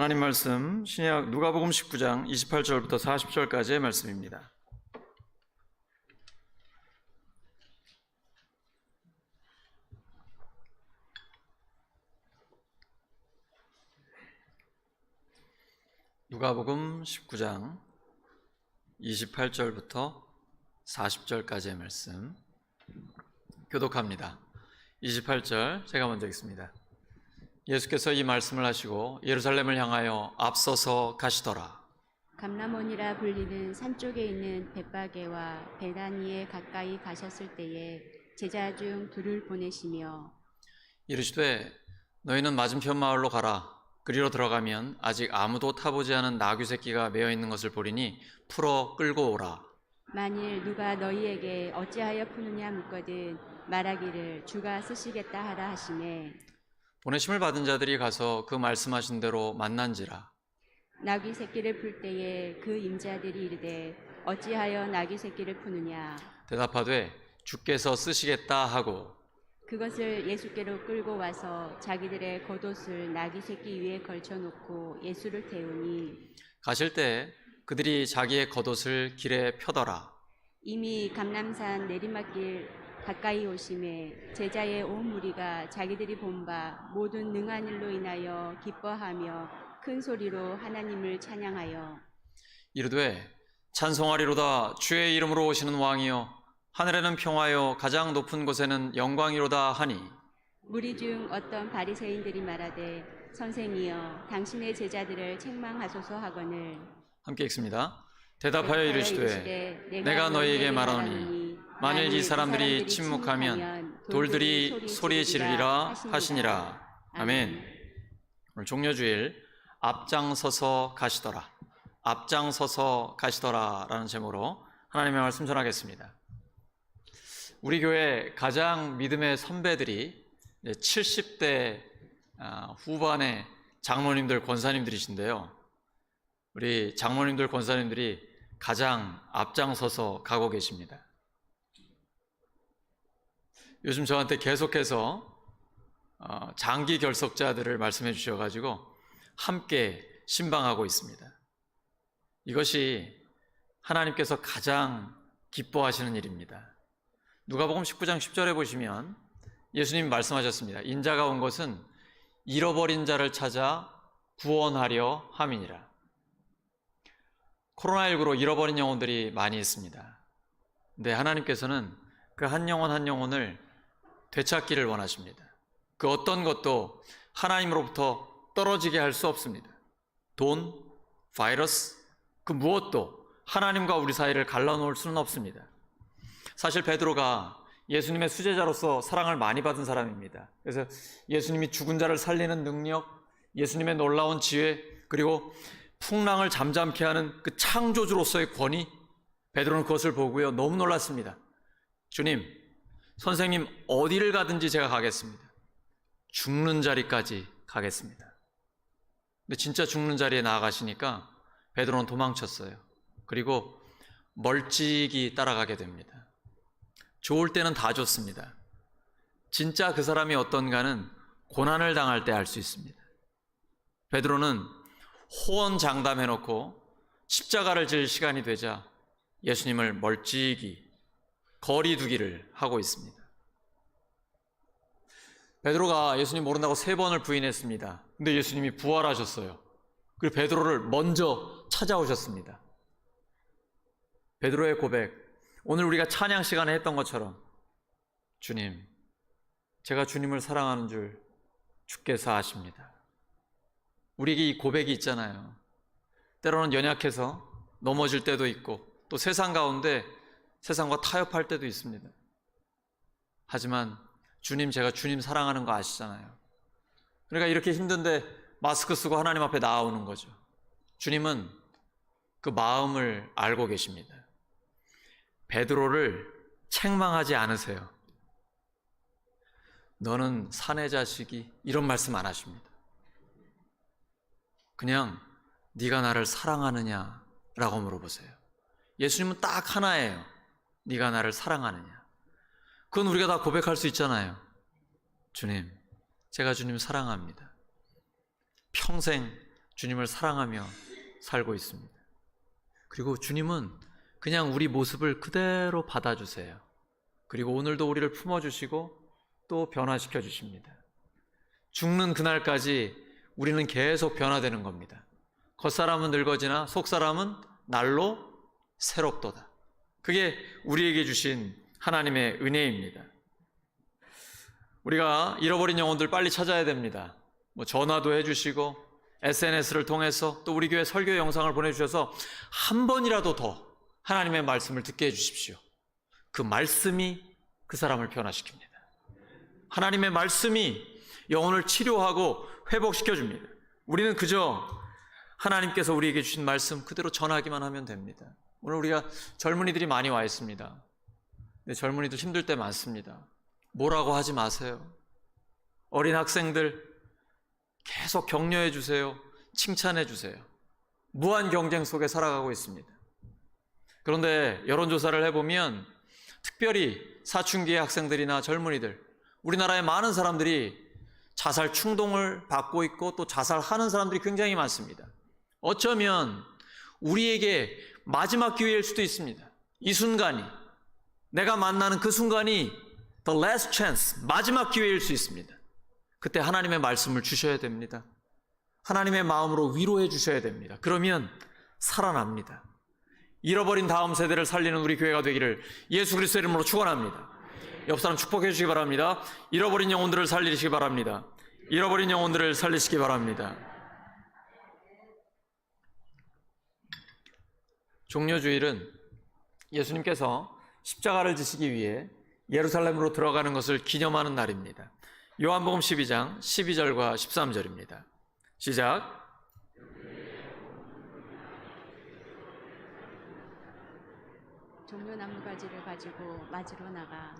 하나님 말씀 신약 누가복음 19장 28절부터 40절까지의 말씀입니다. 누가복음 19장 28절부터 40절까지의 말씀 교독합니다. 28절 제가 먼저 읽습니다. 예수께서 이 말씀을 하시고 예루살렘을 향하여 앞서서 가시더라. 감람원이라 불리는 산 쪽에 있는 벳바게와 베다니에 가까이 가셨을 때에 제자 중 둘을 보내시며 이르시되 너희는 맞은편 마을로 가라. 그리로 들어가면 아직 아무도 타보지 않은 나귀 새끼가 메어 있는 것을 보리니 풀어 끌고 오라. 만일 누가 너희에게 어찌하여 푸느냐 묻거든 말하기를 주가 쓰시겠다 하라 하시매 보내심을 받은 자들이 가서 그 말씀하신 대로 만난지라. 나귀 새끼를 풀 때에 그 임자들이 이르되 어찌하여 나귀 새끼를 푸느냐 대답하되 주께서 쓰시겠다 하고 그것을 예수께로 끌고 와서 자기들의 겉옷을 나귀 새끼 위에 걸쳐놓고 예수를 태우니 가실 때 그들이 자기의 겉옷을 길에 펴더라. 이미 감람산 내리막길 가까이 오심에 제자의 온 무리가 자기들이 본 바 모든 능한 일로 인하여 기뻐하며 큰 소리로 하나님을 찬양하여 이르되 찬송하리로다. 주의 이름으로 오시는 왕이여 하늘에는 평화요 가장 높은 곳에는 영광이로다 하니 무리 중 어떤 바리새인들이 말하되 선생이여 당신의 제자들을 책망하소서 하거늘 함께 읽습니다. 대답하여 이르시되 내가 너희에게 말하노니 만일 이 사람들이 침묵하면 돌들이 소리 지르리라 하시니라. 아멘. 오늘 종려주일 앞장서서 가시더라. 앞장서서 가시더라 라는 제목으로 하나님의 말씀 전하겠습니다. 우리 교회 가장 믿음의 선배들이 70대 후반의 장로님들, 권사님들이신데요. 우리 장로님들, 권사님들이 가장 앞장서서 가고 계십니다. 요즘 저한테 계속해서 장기 결석자들을 말씀해 주셔가지고 함께 신방하고 있습니다. 이것이 하나님께서 가장 기뻐하시는 일입니다. 누가복음 19장 10절에 보시면 예수님 말씀하셨습니다. 인자가 온 것은 잃어버린 자를 찾아 구원하려 함이니라. 코로나19로 잃어버린 영혼들이 많이 있습니다. 근데 하나님께서는 그 한 영혼 한 영혼을 되찾기를 원하십니다. 그 어떤 것도 하나님으로부터 떨어지게 할 수 없습니다. 돈, 바이러스, 그 무엇도 하나님과 우리 사이를 갈라놓을 수는 없습니다. 사실 베드로가 예수님의 수제자로서 사랑을 많이 받은 사람입니다. 그래서 예수님이 죽은 자를 살리는 능력, 예수님의 놀라운 지혜, 그리고 풍랑을 잠잠케 하는 그 창조주로서의 권위, 베드로는 그것을 보고요 너무 놀랐습니다. 주님, 선생님 어디를 가든지 제가 가겠습니다. 죽는 자리까지 가겠습니다. 근데 진짜 죽는 자리에 나아가시니까 베드로는 도망쳤어요. 그리고 멀찍이 따라가게 됩니다. 좋을 때는 다 좋습니다. 진짜 그 사람이 어떤가는 고난을 당할 때 알 수 있습니다. 베드로는 호언장담해놓고 십자가를 질 시간이 되자 예수님을 멀찍이 거리 두기를 하고 있습니다. 베드로가 예수님 모른다고 3번을 부인했습니다. 근데 예수님이 부활하셨어요. 그리고 베드로를 먼저 찾아오셨습니다. 베드로의 고백, 오늘 우리가 찬양 시간에 했던 것처럼 주님, 제가 주님을 사랑하는 줄 주께서 아십니다. 우리에게 이 고백이 있잖아요. 때로는 연약해서 넘어질 때도 있고 또 세상 가운데 세상과 타협할 때도 있습니다. 하지만 주님, 제가 주님 사랑하는 거 아시잖아요. 그러니까 이렇게 힘든데 마스크 쓰고 하나님 앞에 나아오는 거죠. 주님은 그 마음을 알고 계십니다. 베드로를 책망하지 않으세요. 너는 사내 자식이, 이런 말씀 안 하십니다. 그냥 네가 나를 사랑하느냐라고 물어보세요. 예수님은 딱 하나예요. 네가 나를 사랑하느냐. 그건 우리가 다 고백할 수 있잖아요. 주님, 제가 주님 사랑합니다. 평생 주님을 사랑하며 살고 있습니다. 그리고 주님은 그냥 우리 모습을 그대로 받아주세요. 그리고 오늘도 우리를 품어주시고 또 변화시켜 주십니다. 죽는 그날까지 우리는 계속 변화되는 겁니다. 겉사람은 늙어지나 속사람은 날로 새롭도다. 그게 우리에게 주신 하나님의 은혜입니다. 우리가 잃어버린 영혼들 빨리 찾아야 됩니다. 전화도 해주시고 SNS를 통해서 또 우리 교회 설교 영상을 보내주셔서 한 번이라도 더 하나님의 말씀을 듣게 해주십시오. 그 말씀이 그 사람을 변화시킵니다. 하나님의 말씀이 영혼을 치료하고 회복시켜줍니다. 우리는 그저 하나님께서 우리에게 주신 말씀 그대로 전하기만 하면 됩니다. 오늘 우리가 젊은이들이 많이 와 있습니다. 근데 젊은이들 힘들 때 많습니다. 뭐라고 하지 마세요. 어린 학생들 계속 격려해 주세요. 칭찬해 주세요. 무한 경쟁 속에 살아가고 있습니다. 그런데 여론조사를 해보면 특별히 사춘기의 학생들이나 젊은이들, 우리나라의 많은 사람들이 자살 충동을 받고 있고 또 자살하는 사람들이 굉장히 많습니다. 어쩌면 우리에게 마지막 기회일 수도 있습니다. 이 순간이, 내가 만나는 그 순간이 the last chance, 마지막 기회일 수 있습니다. 그때 하나님의 말씀을 주셔야 됩니다. 하나님의 마음으로 위로해 주셔야 됩니다. 그러면 살아납니다. 잃어버린 다음 세대를 살리는 우리 교회가 되기를 예수 그리스도의 이름으로 축원합니다. 옆 사람 축복해 주시기 바랍니다. 잃어버린 영혼들을 살리시기 바랍니다. 잃어버린 영혼들을 살리시기 바랍니다. 종려주일은 예수님께서 십자가를 지시기 위해 예루살렘으로 들어가는 것을 기념하는 날입니다. 요한복음 12장 12절과 13절입니다. 시작. 종려나무 가지를 가지고 맞으러 나가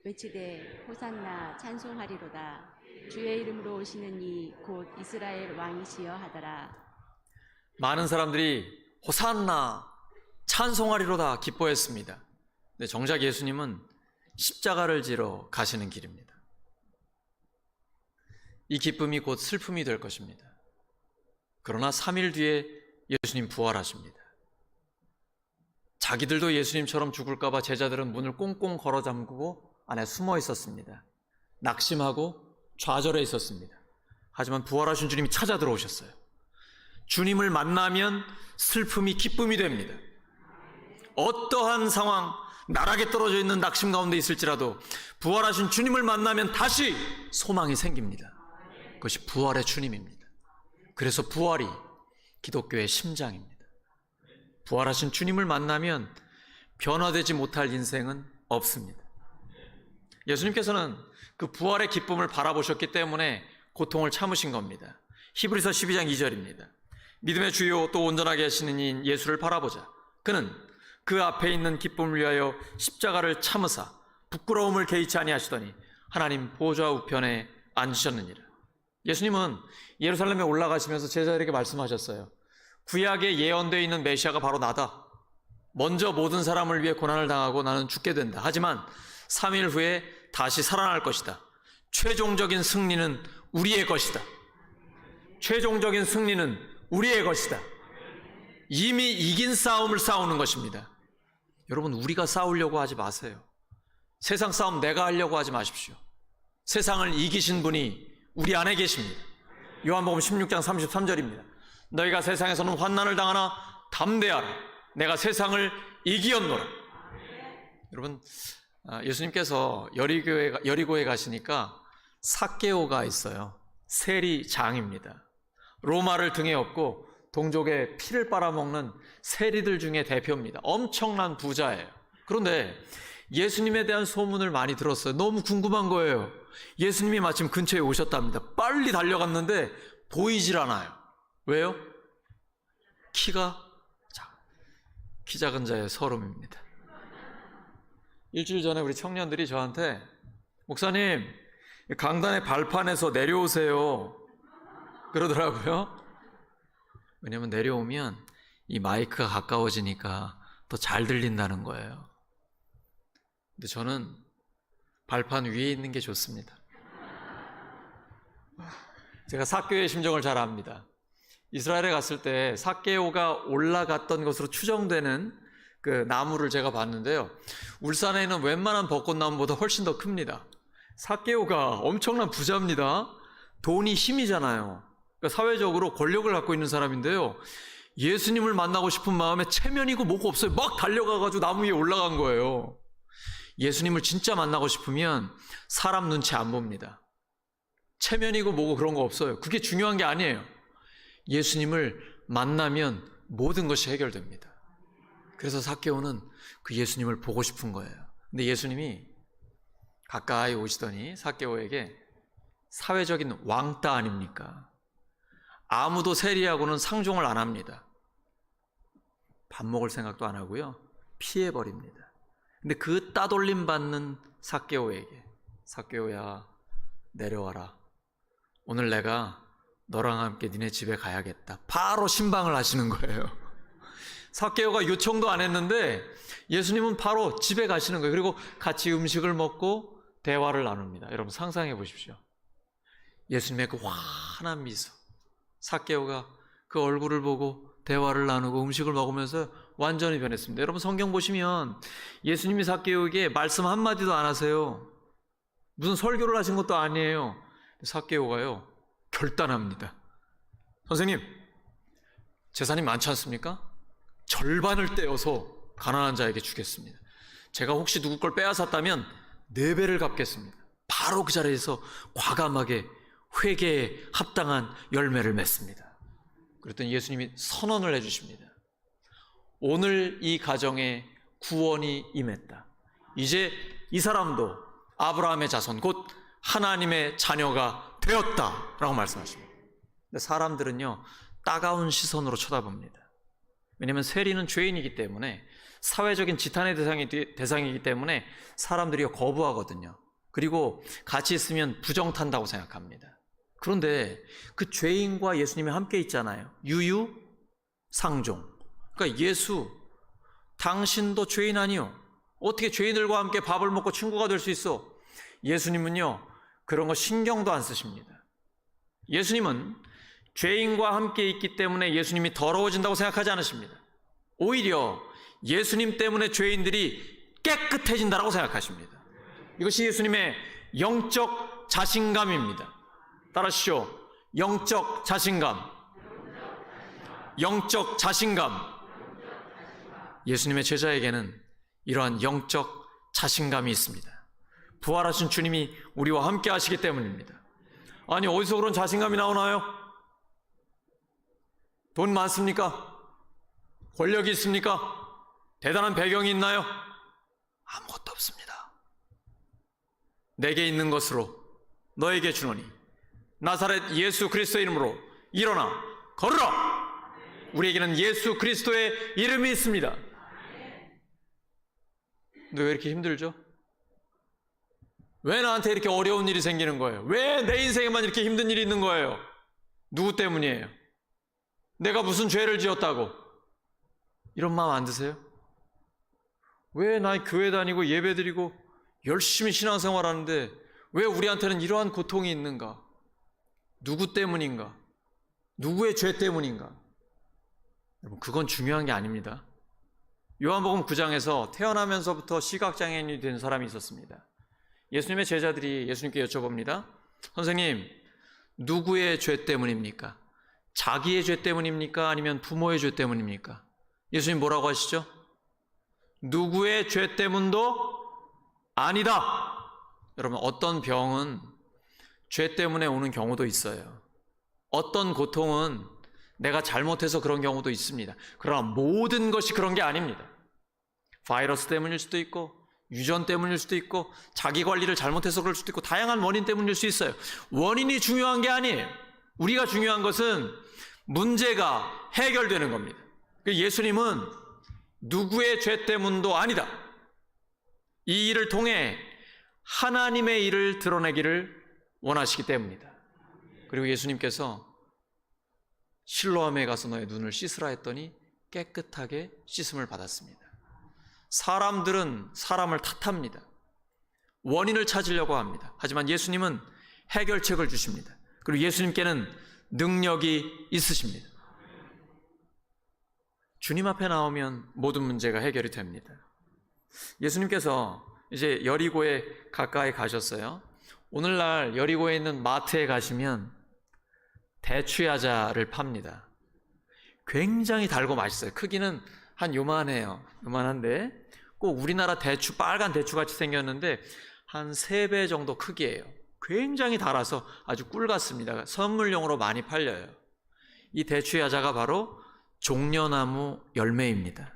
외치되 호산나 찬송하리로다. 주의 이름으로 오시는 이 곧 이스라엘 왕이시여 하더라. 많은 사람들이 호산나 찬송하리로다 기뻐했습니다. 근데 정작 예수님은 십자가를 지러 가시는 길입니다. 이 기쁨이 곧 슬픔이 될 것입니다. 그러나 3일 뒤에 예수님 부활하십니다. 자기들도 예수님처럼 죽을까 봐 제자들은 문을 꽁꽁 걸어 잠그고 안에 숨어 있었습니다. 낙심하고 좌절해 있었습니다. 하지만 부활하신 주님이 찾아 들어오셨어요. 주님을 만나면 슬픔이 기쁨이 됩니다. 어떠한 상황, 나락에 떨어져 있는 낙심 가운데 있을지라도 부활하신 주님을 만나면 다시 소망이 생깁니다. 그것이 부활의 주님입니다. 그래서 부활이 기독교의 심장입니다. 부활하신 주님을 만나면 변화되지 못할 인생은 없습니다. 예수님께서는 그 부활의 기쁨을 바라보셨기 때문에 고통을 참으신 겁니다. 히브리서 12장 2절입니다. 믿음의 주요 또 온전하게 하시는 이인 예수를 바라보자. 그는 그 앞에 있는 기쁨을 위하여 십자가를 참으사 부끄러움을 개의치 아니하시더니 하나님 보좌 우편에 앉으셨느니라. 예수님은 예루살렘에 올라가시면서 제자들에게 말씀하셨어요. 구약에 예언되어 있는 메시아가 바로 나다. 먼저 모든 사람을 위해 고난을 당하고 나는 죽게 된다. 하지만 3일 후에 다시 살아날 것이다. 최종적인 승리는 우리의 것이다. 최종적인 승리는 우리의 것이다. 이미 이긴 싸움을 싸우는 것입니다. 여러분, 우리가 싸우려고 하지 마세요. 세상 싸움 내가 하려고 하지 마십시오. 세상을 이기신 분이 우리 안에 계십니다. 요한복음 16장 33절입니다. 너희가 세상에서는 환난을 당하나 담대하라. 내가 세상을 이기었노라. 여러분, 예수님께서 여리고에 가시니까 삭개오가 있어요. 세리장입니다. 로마를 등에 업고 동족의 피를 빨아먹는 세리들 중에 대표입니다. 엄청난 부자예요. 그런데 예수님에 대한 소문을 많이 들었어요. 너무 궁금한 거예요. 예수님이 마침 근처에 오셨답니다. 빨리 달려갔는데 보이질 않아요. 왜요? 키 작은 자의 서름입니다. 일주일 전에 우리 청년들이 저한테 목사님, 강단의 발판에서 내려오세요 그러더라고요. 왜냐면 내려오면 이 마이크가 가까워지니까 더 잘 들린다는 거예요. 근데 저는 발판 위에 있는 게 좋습니다. 제가 사교의 심정을 잘 압니다. 이스라엘에 갔을 때 삭개오가 올라갔던 것으로 추정되는 그 나무를 제가 봤는데요. 울산에 있는 웬만한 벚꽃나무보다 훨씬 더 큽니다. 삭개오가 엄청난 부자입니다. 돈이 힘이잖아요. 그러니까 사회적으로 권력을 갖고 있는 사람인데요. 예수님을 만나고 싶은 마음에 체면이고 뭐고 없어요. 막 달려가가지고 나무 위에 올라간 거예요. 예수님을 진짜 만나고 싶으면 사람 눈치 안 봅니다. 체면이고 뭐고 그런 거 없어요. 그게 중요한 게 아니에요. 예수님을 만나면 모든 것이 해결됩니다. 그래서 삭개오는 그 예수님을 보고 싶은 거예요. 근데 예수님이 가까이 오시더니 삭개오에게 사회적인 왕따 아닙니까? 아무도 세리하고는 상종을 안 합니다. 밥 먹을 생각도 안 하고요. 피해버립니다. 근데 그 따돌림 받는 삭개오에게, 삭개오야 내려와라. 오늘 내가 너랑 함께 니네 집에 가야겠다. 바로 신방을 하시는 거예요. 삭개오가 요청도 안 했는데 예수님은 바로 집에 가시는 거예요. 그리고 같이 음식을 먹고 대화를 나눕니다. 여러분 상상해 보십시오. 예수님의 그 환한 미소, 삭개오가 그 얼굴을 보고 대화를 나누고 음식을 먹으면서 완전히 변했습니다. 여러분 성경 보시면 예수님이 삭개오에게 말씀 한마디도 안 하세요. 무슨 설교를 하신 것도 아니에요. 삭개오가요 결단합니다. 선생님, 재산이 많지 않습니까? 절반을 떼어서 가난한 자에게 주겠습니다. 제가 혹시 누구 걸 빼앗았다면 4배를 갚겠습니다. 바로 그 자리에서 과감하게 회개에 합당한 열매를 맺습니다. 그랬더니 예수님이 선언을 해주십니다. 오늘 이 가정에 구원이 임했다. 이제 이 사람도 아브라함의 자손 곧 하나님의 자녀가 되었다라고 말씀하십니다. 근데 사람들은요 따가운 시선으로 쳐다봅니다. 왜냐하면 세리는 죄인이기 때문에, 사회적인 지탄의 대상이기 때문에 사람들이 거부하거든요. 그리고 같이 있으면 부정탄다고 생각합니다. 그런데 그 죄인과 예수님이 함께 있잖아요. 유유상종. 그러니까 예수, 당신도 죄인 아니요? 어떻게 죄인들과 함께 밥을 먹고 친구가 될 수 있어? 예수님은요 그런 거 신경도 안 쓰십니다. 예수님은 죄인과 함께 있기 때문에 예수님이 더러워진다고 생각하지 않으십니다. 오히려 예수님 때문에 죄인들이 깨끗해진다고 생각하십니다. 이것이 예수님의 영적 자신감입니다. 따라하시죠. 영적 자신감. 영적 자신감. 예수님의 제자에게는 이러한 영적 자신감이 있습니다. 부활하신 주님이 우리와 함께 하시기 때문입니다. 아니 어디서 그런 자신감이 나오나요? 돈 많습니까? 권력이 있습니까? 대단한 배경이 있나요? 아무것도 없습니다. 내게 있는 것으로 너에게 주노니 나사렛 예수 그리스도의 이름으로 일어나 걸으라. 우리에게는 예수 그리스도의 이름이 있습니다. 근데 왜 이렇게 힘들죠? 왜 나한테 이렇게 어려운 일이 생기는 거예요? 왜 내 인생에만 이렇게 힘든 일이 있는 거예요? 누구 때문이에요? 내가 무슨 죄를 지었다고? 이런 마음 안 드세요? 왜 나 교회 다니고 예배 드리고 열심히 신앙생활 하는데 왜 우리한테는 이러한 고통이 있는가? 누구 때문인가? 누구의 죄 때문인가? 여러분, 그건 중요한 게 아닙니다. 요한복음 9장에서 태어나면서부터 시각장애인이 된 사람이 있었습니다. 예수님의 제자들이 예수님께 여쭤봅니다. 선생님, 누구의 죄 때문입니까? 자기의 죄 때문입니까? 아니면 부모의 죄 때문입니까? 예수님 뭐라고 하시죠? 누구의 죄 때문도 아니다. 여러분, 어떤 병은 죄 때문에 오는 경우도 있어요. 어떤 고통은 내가 잘못해서 그런 경우도 있습니다. 그러나 모든 것이 그런 게 아닙니다. 바이러스 때문일 수도 있고 유전 때문일 수도 있고 자기 관리를 잘못해서 그럴 수도 있고 다양한 원인 때문일 수 있어요. 원인이 중요한 게 아니에요. 우리가 중요한 것은 문제가 해결되는 겁니다. 예수님은 누구의 죄 때문도 아니다. 이 일을 통해 하나님의 일을 드러내기를 원하시기 때문이다. 그리고 예수님께서 실로암에 가서 너의 눈을 씻으라 했더니 깨끗하게 씻음을 받았습니다. 사람들은 사람을 탓합니다. 원인을 찾으려고 합니다. 하지만 예수님은 해결책을 주십니다. 그리고 예수님께는 능력이 있으십니다. 주님 앞에 나오면 모든 문제가 해결이 됩니다. 예수님께서 이제 여리고에 가까이 가셨어요. 오늘날 여리고에 있는 마트에 가시면 대추야자를 팝니다. 굉장히 달고 맛있어요. 크기는 한 요만해요. 요만한데 꼭 우리나라 대추, 빨간 대추같이 생겼는데 한 3배 정도 크기예요. 굉장히 달아서 아주 꿀 같습니다. 선물용으로 많이 팔려요. 이 대추야자가 바로 종려나무 열매입니다.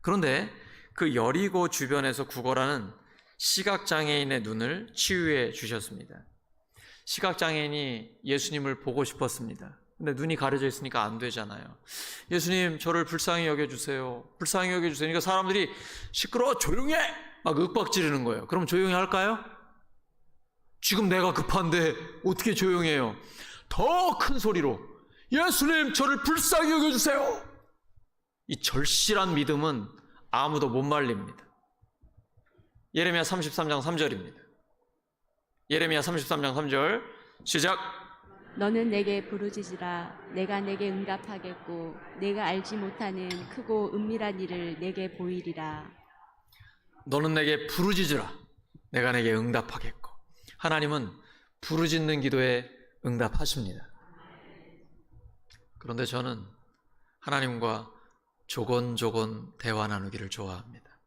그런데 그 여리고 주변에서 구걸하는 시각장애인의 눈을 치유해 주셨습니다. 시각장애인이 예수님을 보고 싶었습니다. 근데 눈이 가려져 있으니까 안 되잖아요. 예수님, 저를 불쌍히 여겨주세요. 불쌍히 여겨주세요. 그러니까 사람들이 시끄러워, 조용해! 막 윽박 지르는 거예요. 그럼 조용히 할까요? 지금 내가 급한데 어떻게 조용해요? 더 큰 소리로 예수님, 저를 불쌍히 여겨주세요. 이 절실한 믿음은 아무도 못 말립니다. 예레미야 33장 3절입니다. 예레미야 33장 3절 시작. 너는 내게 부르짖으라. 내가 내게 응답하겠고 내가 알지 못하는 크고 은밀한 일을 내게 보이리라. 너는 내게 부르짖으라. 내가 내게 응답하겠고. 하나님은 부르짖는 기도에 응답하십니다. 그런데 저는 하나님과 조곤조곤 대화 나누기를 좋아합니다.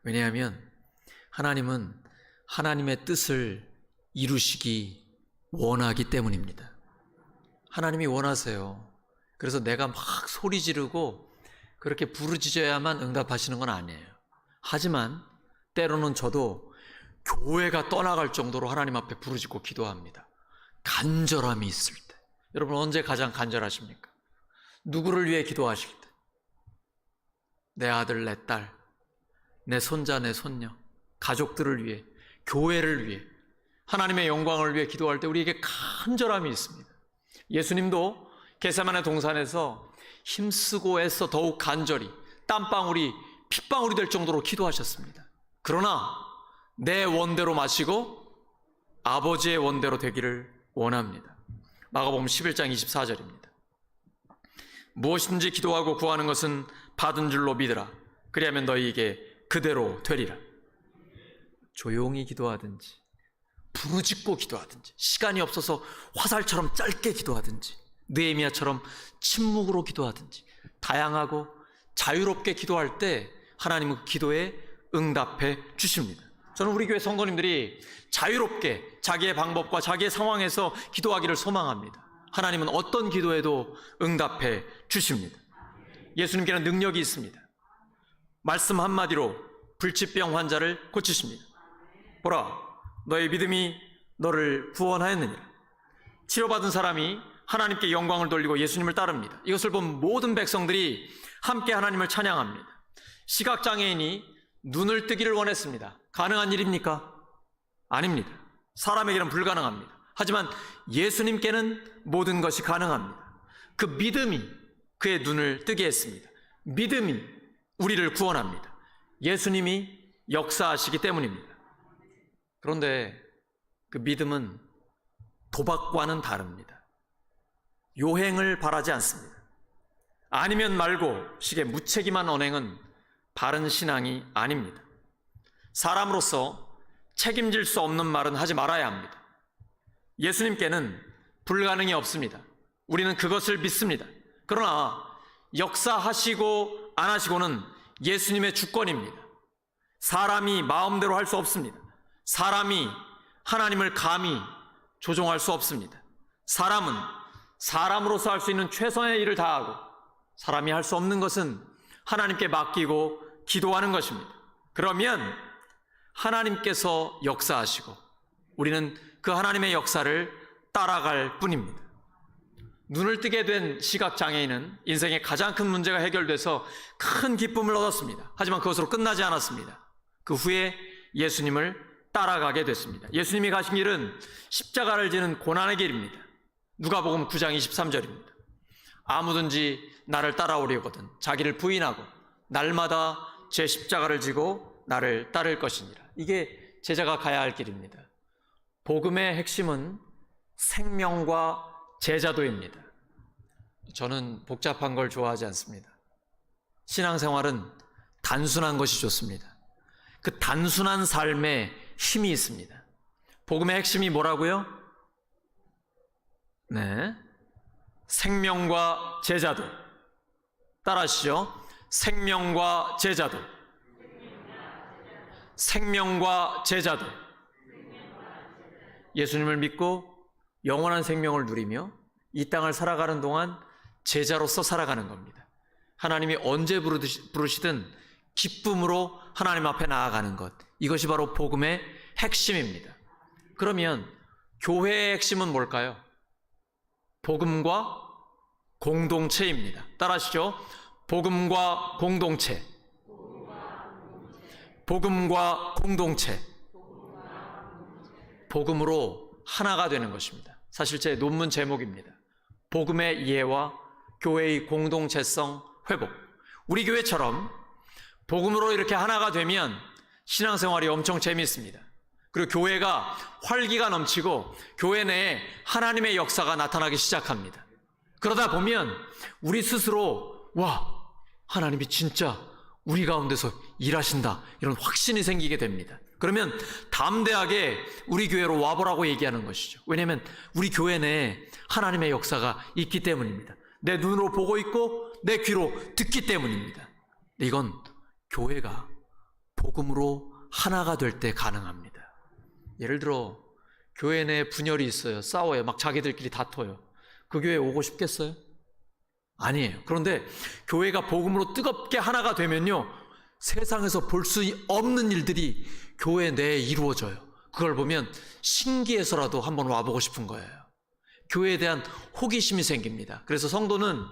왜냐하면 하나님은 하나님의 뜻을 이루시기 원하기 때문입니다. 하나님이 원하세요. 그래서 내가 막 소리 지르고 그렇게 부르짖어야만 응답하시는 건 아니에요. 하지만 때로는 저도 교회가 떠나갈 정도로 하나님 앞에 부르짖고 기도합니다. 간절함이 있을 때. 여러분 언제 가장 간절하십니까? 누구를 위해 기도하실 때? 내 아들, 내 딸, 내 손자, 내 손녀, 가족들을 위해, 교회를 위해, 하나님의 영광을 위해 기도할 때 우리에게 간절함이 있습니다. 예수님도 겟세마네 동산에서 힘쓰고 애써 더욱 간절히 땀방울이 핏방울이 될 정도로 기도하셨습니다. 그러나 내 원대로 마시고 아버지의 원대로 되기를 원합니다. 마가복음 11장 24절입니다. 무엇이든지 기도하고 구하는 것은 받은 줄로 믿으라. 그리하면 너희에게 그대로 되리라. 조용히 기도하든지 부르짖고 기도하든지 시간이 없어서 화살처럼 짧게 기도하든지 느헤미야처럼 침묵으로 기도하든지 다양하고 자유롭게 기도할 때 하나님은 그 기도에 응답해 주십니다. 저는 우리 교회 성도님들이 자유롭게 자기의 방법과 자기의 상황에서 기도하기를 소망합니다. 하나님은 어떤 기도에도 응답해 주십니다. 예수님께는 능력이 있습니다. 말씀 한마디로 불치병 환자를 고치십니다. 보라, 너의 믿음이 너를 구원하였느니라. 치료받은 사람이 하나님께 영광을 돌리고 예수님을 따릅니다. 이것을 본 모든 백성들이 함께 하나님을 찬양합니다. 시각장애인이 눈을 뜨기를 원했습니다. 가능한 일입니까? 아닙니다. 사람에게는 불가능합니다. 하지만 예수님께는 모든 것이 가능합니다. 그 믿음이 그의 눈을 뜨게 했습니다. 믿음이 우리를 구원합니다. 예수님이 역사하시기 때문입니다. 그런데 그 믿음은 도박과는 다릅니다. 요행을 바라지 않습니다. 아니면 말고 식의 무책임한 언행은 바른 신앙이 아닙니다. 사람으로서 책임질 수 없는 말은 하지 말아야 합니다. 예수님께는 불가능이 없습니다. 우리는 그것을 믿습니다. 그러나 역사하시고 안 하시고는 예수님의 주권입니다. 사람이 마음대로 할 수 없습니다. 사람이 하나님을 감히 조종할 수 없습니다. 사람은 사람으로서 할 수 있는 최선의 일을 다하고 사람이 할 수 없는 것은 하나님께 맡기고 기도하는 것입니다. 그러면 하나님께서 역사하시고 우리는 그 하나님의 역사를 따라갈 뿐입니다. 눈을 뜨게 된 시각장애인은 인생의 가장 큰 문제가 해결돼서 큰 기쁨을 얻었습니다. 하지만 그것으로 끝나지 않았습니다. 그 후에 예수님을 따라가게 됐습니다. 예수님이 가신 길은 십자가를 지는 고난의 길입니다. 누가복음 9장 23절입니다. 아무든지 나를 따라오려거든 자기를 부인하고 날마다 제 십자가를 지고 나를 따를 것이니라. 이게 제자가 가야 할 길입니다. 복음의 핵심은 생명과 제자도입니다. 저는 복잡한 걸 좋아하지 않습니다. 신앙생활은 단순한 것이 좋습니다. 그 단순한 삶에 힘이 있습니다. 복음의 핵심이 뭐라고요? 네, 생명과 제자도. 따라하시죠. 생명과 제자도. 생명과 제자도. 예수님을 믿고 영원한 생명을 누리며 이 땅을 살아가는 동안 제자로서 살아가는 겁니다. 하나님이 언제 부르시든 기쁨으로 하나님 앞에 나아가는 것, 이것이 바로 복음의 핵심입니다. 그러면 교회의 핵심은 뭘까요? 복음과 공동체입니다. 따라하시죠. 복음과 공동체. 복음과 공동체. 복음으로 하나가 되는 것입니다. 사실 제 논문 제목입니다. 복음의 이해와 교회의 공동체성 회복. 우리 교회처럼 복음으로 이렇게 하나가 되면 신앙생활이 엄청 재미있습니다. 그리고 교회가 활기가 넘치고 교회 내에 하나님의 역사가 나타나기 시작합니다. 그러다 보면 우리 스스로 와, 하나님이 진짜 우리 가운데서 일하신다, 이런 확신이 생기게 됩니다. 그러면 담대하게 우리 교회로 와보라고 얘기하는 것이죠. 왜냐하면 우리 교회 내에 하나님의 역사가 있기 때문입니다. 내 눈으로 보고 있고 내 귀로 듣기 때문입니다. 이건 교회가 복음으로 하나가 될 때 가능합니다. 예를 들어 교회 내에 분열이 있어요. 싸워요. 막 자기들끼리 다퉈요. 그 교회에 오고 싶겠어요? 아니에요. 그런데 교회가 복음으로 뜨겁게 하나가 되면요, 세상에서 볼 수 없는 일들이 교회 내에 이루어져요. 그걸 보면 신기해서라도 한번 와보고 싶은 거예요. 교회에 대한 호기심이 생깁니다. 그래서 성도는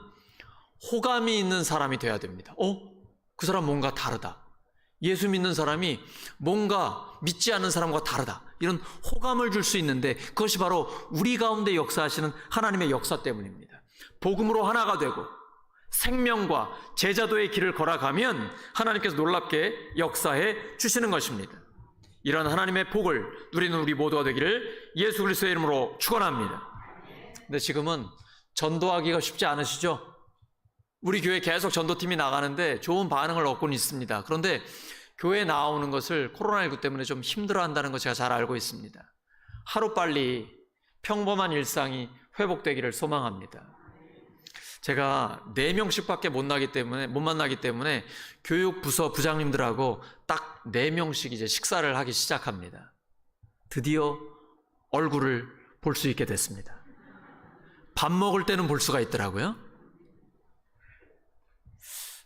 호감이 있는 사람이 돼야 됩니다. 그 사람 뭔가 다르다. 예수 믿는 사람이 뭔가 믿지 않는 사람과 다르다. 이런 호감을 줄 수 있는데 그것이 바로 우리 가운데 역사하시는 하나님의 역사 때문입니다. 복음으로 하나가 되고 생명과 제자도의 길을 걸어가면 하나님께서 놀랍게 역사해 주시는 것입니다. 이런 하나님의 복을 누리는 우리 모두가 되기를 예수 그리스도의 이름으로 축원합니다. 근데 지금은 전도하기가 쉽지 않으시죠? 우리 교회 계속 전도팀이 나가는데 좋은 반응을 얻고는 있습니다. 그런데 교회에 나오는 것을 코로나19 때문에 좀 힘들어한다는 거 제가 잘 알고 있습니다. 하루빨리 평범한 일상이 회복되기를 소망합니다. 제가 4명씩밖에 못 만나기 때문에 교육부서 부장님들하고 딱 4명씩 이제 식사를 하기 시작합니다. 드디어 얼굴을 볼 수 있게 됐습니다. 밥 먹을 때는 볼 수가 있더라고요.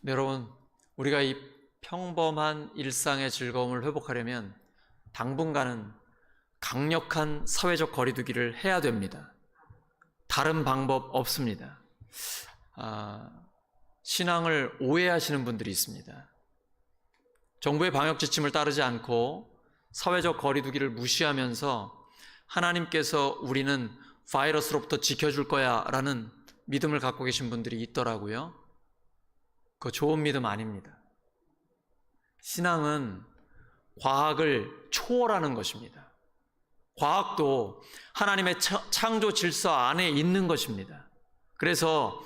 네, 여러분, 우리가 이 평범한 일상의 즐거움을 회복하려면 당분간은 강력한 사회적 거리두기를 해야 됩니다. 다른 방법 없습니다. 신앙을 오해하시는 분들이 있습니다. 정부의 방역 지침을 따르지 않고 사회적 거리두기를 무시하면서 하나님께서 우리는 바이러스로부터 지켜줄 거야 라는 믿음을 갖고 계신 분들이 있더라고요. 그거 좋은 믿음 아닙니다. 신앙은 과학을 초월하는 것입니다. 과학도 하나님의 창조 질서 안에 있는 것입니다. 그래서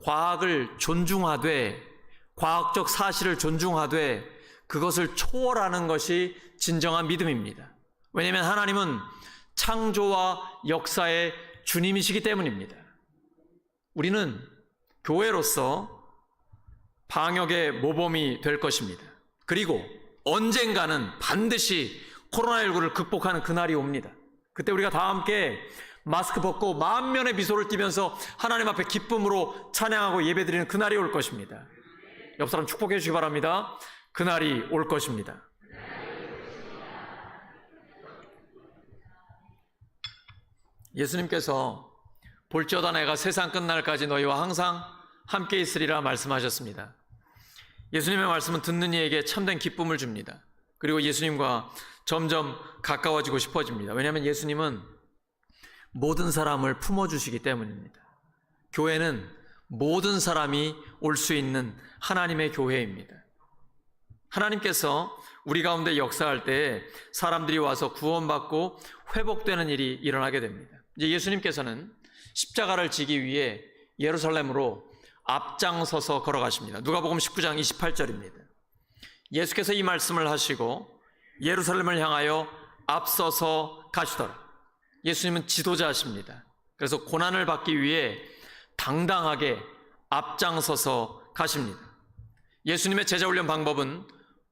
과학을 존중하되, 과학적 사실을 존중하되 그것을 초월하는 것이 진정한 믿음입니다. 왜냐하면 하나님은 창조와 역사의 주님이시기 때문입니다. 우리는 교회로서 방역의 모범이 될 것입니다. 그리고 언젠가는 반드시 코로나19를 극복하는 그날이 옵니다. 그때 우리가 다 함께 마스크 벗고 만면의 미소를 띠면서 하나님 앞에 기쁨으로 찬양하고 예배드리는 그날이 올 것입니다. 옆 사람 축복해 주시기 바랍니다. 그날이 올 것입니다. 예수님께서 볼지어다 내가 세상 끝날까지 너희와 항상 함께 있으리라 말씀하셨습니다. 예수님의 말씀은 듣는 이에게 참된 기쁨을 줍니다. 그리고 예수님과 점점 가까워지고 싶어집니다. 왜냐하면 예수님은 모든 사람을 품어주시기 때문입니다. 교회는 모든 사람이 올 수 있는 하나님의 교회입니다. 하나님께서 우리 가운데 역사할 때 사람들이 와서 구원받고 회복되는 일이 일어나게 됩니다. 이제 예수님께서는 십자가를 지기 위해 예루살렘으로 앞장서서 걸어가십니다. 누가복음 19장 28절입니다. 예수께서 이 말씀을 하시고 예루살렘을 향하여 앞서서 가시더라. 예수님은 지도자십니다. 그래서 고난을 받기 위해 당당하게 앞장서서 가십니다. 예수님의 제자훈련 방법은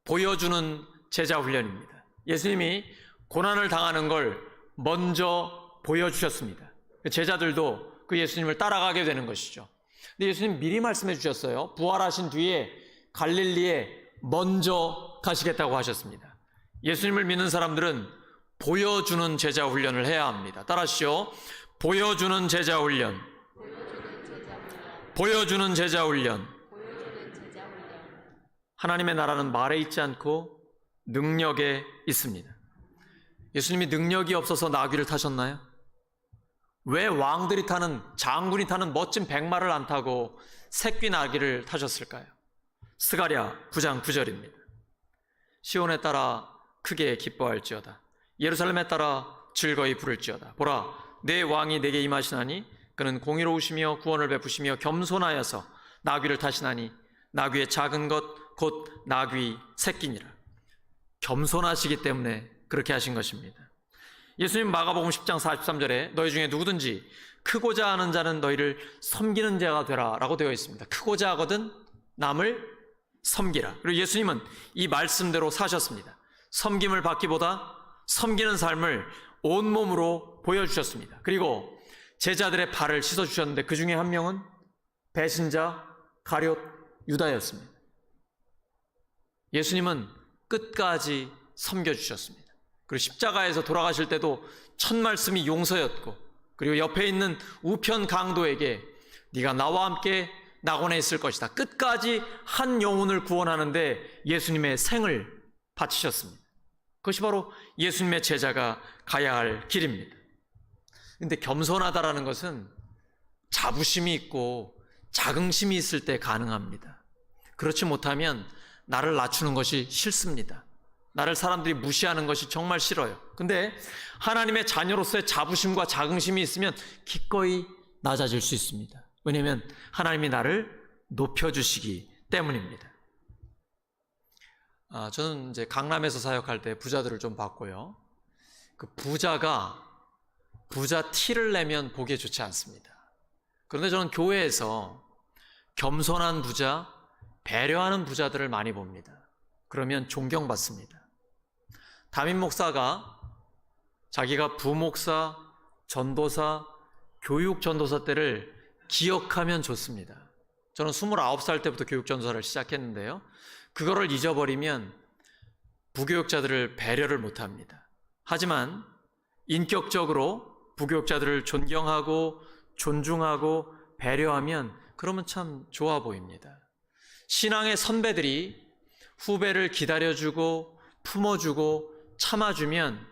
보여주는 제자훈련입니다. 예수님이 고난을 당하는 걸 먼저 보여주셨습니다. 제자들도 그 예수님을 따라가게 되는 것이죠. 근데 예수님 미리 말씀해 주셨어요. 부활하신 뒤에 갈릴리에 먼저 가시겠다고 하셨습니다. 예수님을 믿는 사람들은 보여주는 제자훈련을 해야 합니다. 따라하시죠. 보여주는 제자훈련. 보여주는 제자훈련. 하나님의 나라는 말에 있지 않고 능력에 있습니다. 예수님이 능력이 없어서 나귀를 타셨나요? 왜 왕들이 타는, 장군이 타는 멋진 백마를 안 타고 새끼 나귀를 타셨을까요? 스가랴 9장 9절입니다. 시온에 따라 크게 기뻐할지어다. 예루살렘에 따라 즐거이 부를지어다. 보라, 내 왕이 내게 임하시나니 그는 공의로우시며 구원을 베푸시며 겸손하여서 나귀를 타시나니 나귀의 작은 것 곧 나귀 새끼니라. 겸손하시기 때문에 그렇게 하신 것입니다. 예수님 마가복음 10장 43절에 너희 중에 누구든지 크고자 하는 자는 너희를 섬기는 자가 되라 라고 되어 있습니다. 크고자 하거든 남을 섬기라. 그리고 예수님은 이 말씀대로 사셨습니다. 섬김을 받기보다 섬기는 삶을 온몸으로 보여주셨습니다. 그리고 제자들의 발을 씻어주셨는데 그 중에 한 명은 배신자 가룟 유다였습니다. 예수님은 끝까지 섬겨주셨습니다. 그리고 십자가에서 돌아가실 때도 첫 말씀이 용서였고, 그리고 옆에 있는 우편 강도에게 네가 나와 함께 낙원에 있을 것이다. 끝까지 한 영혼을 구원하는데 예수님의 생을 바치셨습니다. 그것이 바로 예수님의 제자가 가야 할 길입니다. 그런데 겸손하다라는 것은 자부심이 있고 자긍심이 있을 때 가능합니다. 그렇지 못하면 나를 낮추는 것이 싫습니다. 나를 사람들이 무시하는 것이 정말 싫어요. 근데 하나님의 자녀로서의 자부심과 자긍심이 있으면 기꺼이 낮아질 수 있습니다. 왜냐하면 하나님이 나를 높여주시기 때문입니다. 저는 이제 강남에서 사역할 때 부자들을 좀 봤고요. 그 부자가 부자 티를 내면 보기에 좋지 않습니다. 그런데 저는 교회에서 겸손한 부자, 배려하는 부자들을 많이 봅니다. 그러면 존경받습니다. 담임 목사가 자기가 부목사, 전도사, 교육 전도사 때를 기억하면 좋습니다. 저는 29살 때부터 교육 전도사를 시작했는데요. 그거를 잊어버리면 부교육자들을 배려를 못합니다. 하지만 인격적으로 부교육자들을 존경하고 존중하고 배려하면 그러면 참 좋아 보입니다. 신앙의 선배들이 후배를 기다려주고 품어주고 참아주면,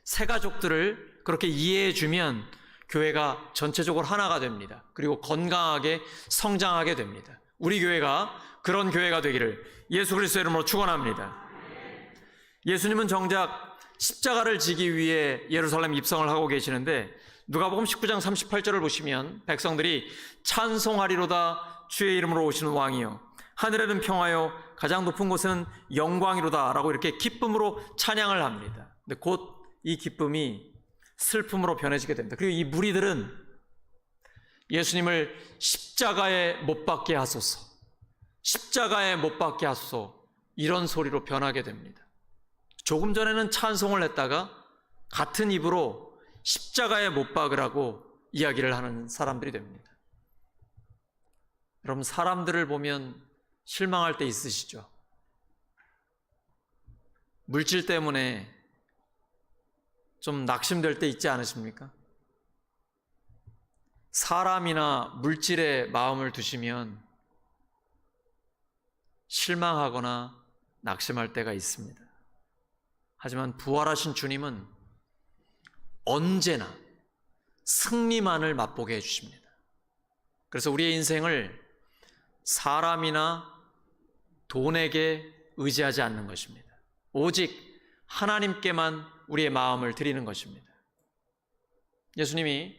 새가족들을 그렇게 이해해주면 교회가 전체적으로 하나가 됩니다. 그리고 건강하게 성장하게 됩니다. 우리 교회가 그런 교회가 되기를 예수 그리스도의 이름으로 축원합니다. 예수님은 정작 십자가를 지기 위해 예루살렘 입성을 하고 계시는데 누가복음 19장 38절을 보시면 백성들이 찬송하리로다 주의 이름으로 오시는 왕이요 하늘에는 평화요 가장 높은 곳에는 영광이로다 라고 이렇게 기쁨으로 찬양을 합니다. 근데 곧 이 기쁨이 슬픔으로 변해지게 됩니다. 그리고 이 무리들은 예수님을 십자가에 못 박게 하소서, 십자가에 못 박게 하소서 이런 소리로 변하게 됩니다. 조금 전에는 찬송을 했다가 같은 입으로 십자가에 못 박으라고 이야기를 하는 사람들이 됩니다. 여러분, 사람들을 보면 실망할 때 있으시죠? 물질 때문에 좀 낙심될 때 있지 않으십니까? 사람이나 물질에 마음을 두시면 실망하거나 낙심할 때가 있습니다. 하지만 부활하신 주님은 언제나 승리만을 맛보게 해주십니다. 그래서 우리의 인생을 사람이나 돈에게 의지하지 않는 것입니다. 오직 하나님께만 우리의 마음을 드리는 것입니다. 예수님이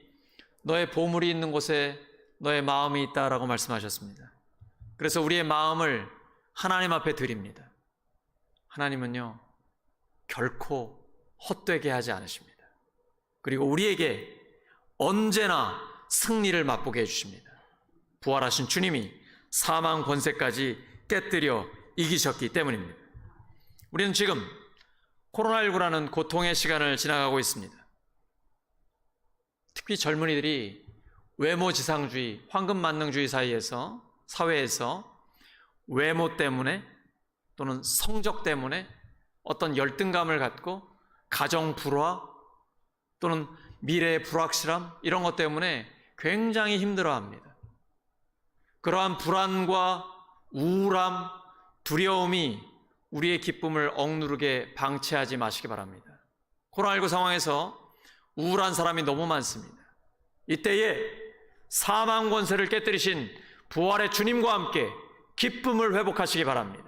너의 보물이 있는 곳에 너의 마음이 있다라고 말씀하셨습니다. 그래서 우리의 마음을 하나님 앞에 드립니다. 하나님은요, 결코 헛되게 하지 않으십니다. 그리고 우리에게 언제나 승리를 맛보게 해주십니다. 부활하신 주님이 사망 권세까지 깨뜨려 이기셨기 때문입니다. 우리는 지금 코로나19라는 고통의 시간을 지나가고 있습니다. 특히 젊은이들이 외모지상주의, 황금만능주의 사회에서 외모 때문에 또는 성적 때문에 어떤 열등감을 갖고 가정 불화 또는 미래의 불확실함 이런 것 때문에 굉장히 힘들어합니다. 그러한 불안과 우울함, 두려움이 우리의 기쁨을 억누르게 방치하지 마시기 바랍니다. 코로나19 상황에서 우울한 사람이 너무 많습니다. 이때에 사망 권세를 깨뜨리신 부활의 주님과 함께 기쁨을 회복하시기 바랍니다.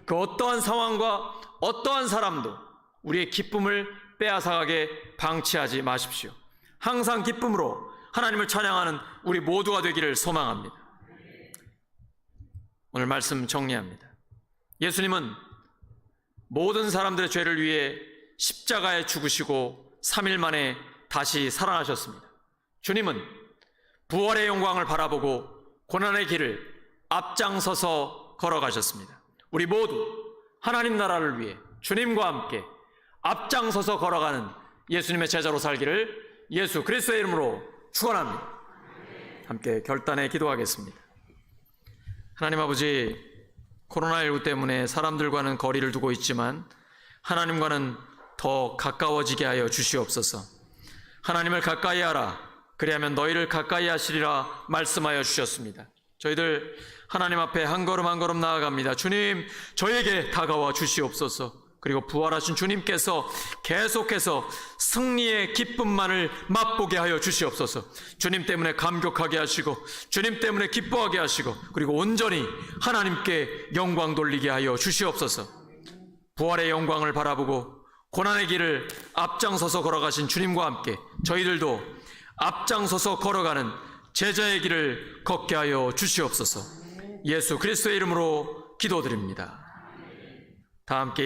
그 어떠한 상황과 어떠한 사람도 우리의 기쁨을 빼앗아가게 방치하지 마십시오. 항상 기쁨으로 하나님을 찬양하는 우리 모두가 되기를 소망합니다. 오늘 말씀 정리합니다. 예수님은 모든 사람들의 죄를 위해 십자가에 죽으시고 3일 만에 다시 살아나셨습니다. 주님은 부활의 영광을 바라보고 고난의 길을 앞장서서 걸어가셨습니다. 우리 모두 하나님 나라를 위해 주님과 함께 앞장서서 걸어가는 예수님의 제자로 살기를 예수 그리스도의 이름으로 축원합니다. 함께 결단에 기도하겠습니다. 하나님 아버지, 코로나19 때문에 사람들과는 거리를 두고 있지만 하나님과는 더 가까워지게 하여 주시옵소서. 하나님을 가까이 하라, 그리하면 너희를 가까이 하시리라 말씀하여 주셨습니다. 저희들 하나님 앞에 한 걸음 한 걸음 나아갑니다. 주님, 저에게 다가와 주시옵소서. 그리고 부활하신 주님께서 계속해서 승리의 기쁨만을 맛보게 하여 주시옵소서. 주님 때문에 감격하게 하시고 주님 때문에 기뻐하게 하시고 그리고 온전히 하나님께 영광 돌리게 하여 주시옵소서. 부활의 영광을 바라보고 고난의 길을 앞장서서 걸어가신 주님과 함께 저희들도 앞장서서 걸어가는 제자의 길을 걷게 하여 주시옵소서. 예수 그리스도의 이름으로 기도드립니다. 다 함께